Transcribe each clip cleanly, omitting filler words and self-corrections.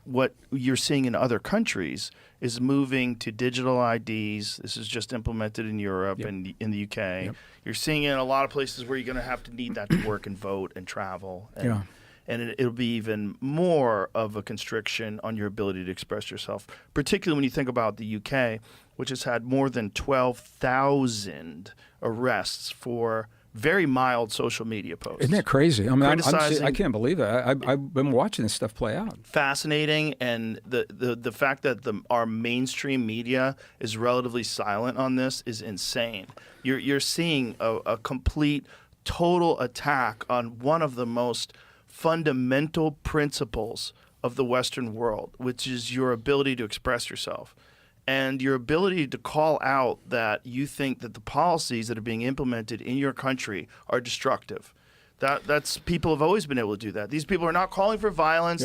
what you're seeing in other countries is moving to digital IDs. This is just implemented in Europe and in the UK. You're seeing it in a lot of places where you're going to have to need that to work and vote and travel. And it'll be even more of a constriction on your ability to express yourself, particularly when you think about the UK, which has had more than 12,000 arrests for very mild social media posts. Isn't that crazy? I mean, I can't believe that. I've been watching this stuff play out. Fascinating, and the fact that our mainstream media is relatively silent on this is insane. You're seeing a complete, total attack on one of the most fundamental principles of the Western world, which is your ability to express yourself. And your ability to call out that you think that the policies that are being implemented in your country are destructive. That's people have always been able to do that. These people are not calling for violence.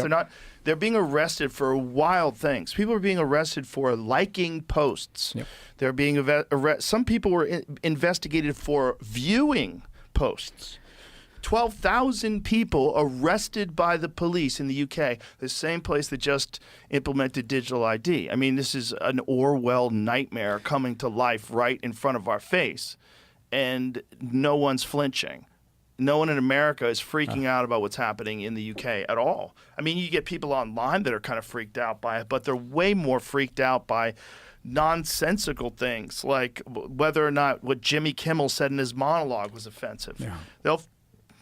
They're being arrested for wild things. People are being arrested for liking posts. They're being some people were investigated for viewing posts. 12,000 people arrested by the police in the UK, the same place that just implemented digital ID. I mean, this is an Orwell nightmare coming to life right in front of our face, and no one's flinching. No one in America is freaking out about what's happening in the UK at all. I mean, you get people online that are kind of freaked out by it, but they're way more freaked out by nonsensical things like whether or not what Jimmy Kimmel said in his monologue was offensive.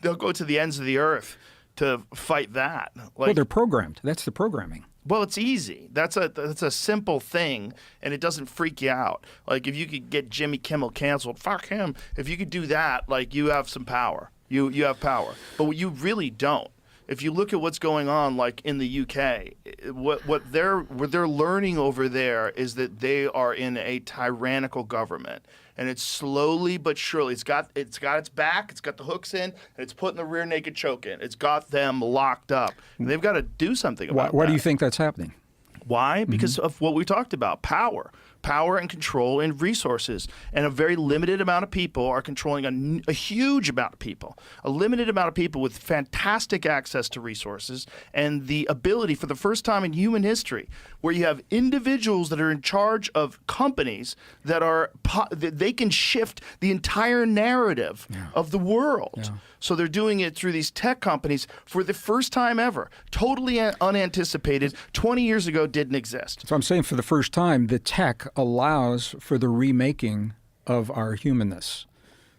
They'll go to the ends of the earth to fight that. Well, they're programmed. That's the programming. Well, it's easy. That's a simple thing, and it doesn't freak you out. Like, if you could get Jimmy Kimmel canceled, fuck him. If you could do that, like, you have some power. You have power. But you really don't. If you look at what's going on, like in the UK, what they're learning over there is that they are in a tyrannical government, and it's slowly but surely. It's got its back, it's got the hooks in, and it's putting the rear naked choke in. It's got them locked up, and they've got to do something about that. Why do you think that's happening? Why? Because of what we talked about, power and control and resources. And a very limited amount of people are controlling a huge amount of people, a limited amount of people with fantastic access to resources and the ability for the first time in human history where you have individuals that are in charge of companies that they can shift the entire narrative of the world. So they're doing it through these tech companies for the first time ever, totally unanticipated. 20 years ago didn't exist. So I'm saying for the first time, the tech allows for the remaking of our humanness.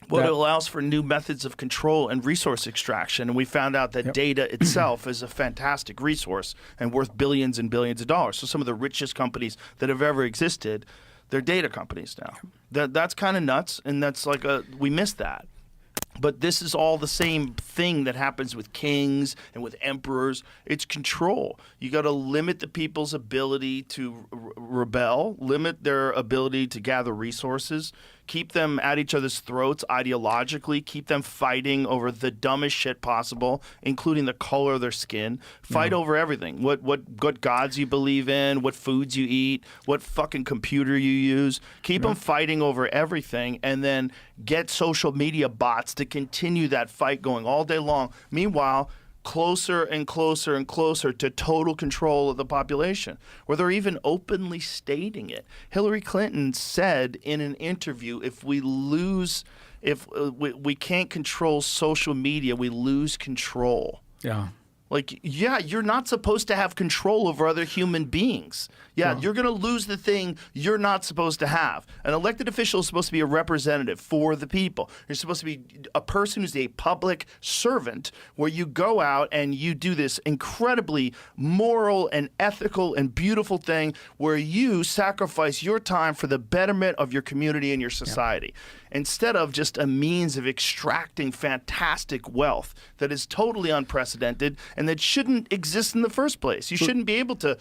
Well, it allows for new methods of control and resource extraction. And we found out that data itself is a fantastic resource and worth billions and billions of dollars. So some of the richest companies that have ever existed, they're data companies now. That's kind of nuts, and that's like we missed that. But this is all the same thing that happens with kings and with emperors. It's control. You got to limit the people's ability to rebel, limit their ability to gather resources, keep them at each other's throats ideologically, keep them fighting over the dumbest shit possible, including the color of their skin, fight over everything. What gods you believe in, what foods you eat, what fucking computer you use. Keep them fighting over everything, and then get social media bots to continue that fight going all day long. Meanwhile, closer and closer and closer to total control of the population, where they're even openly stating it. Hillary Clinton said in an interview, if we can't control social media, we lose control. Like, you're not supposed to have control over other human beings. You're going to lose the thing you're not supposed to have. An elected official is supposed to be a representative for the people. You're supposed to be a person who's a public servant, where you go out and you do this incredibly moral and ethical and beautiful thing where you sacrifice your time for the betterment of your community and your society. Instead of just a means of extracting fantastic wealth that is totally unprecedented and that shouldn't exist in the first place. You shouldn't be able to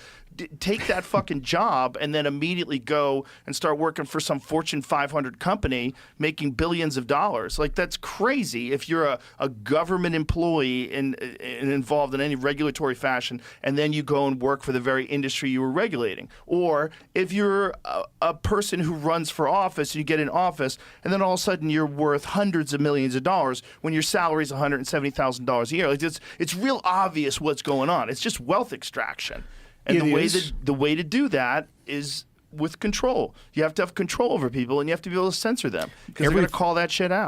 take that fucking job and then immediately go and start working for some Fortune 500 company making billions of dollars. Like, that's crazy if you're a government employee and involved in any regulatory fashion, and then you go and work for the very industry you were regulating. Or if you're a person who runs for office, you get in office, and then all of a sudden you're worth hundreds of millions of dollars when your salary is $170,000 a year. Like, it's real obvious what's going on. It's just wealth extraction. And It the way is. the way to do that is with control. You have to have control over people, and you have to be able to censor them because they're going to call that shit out.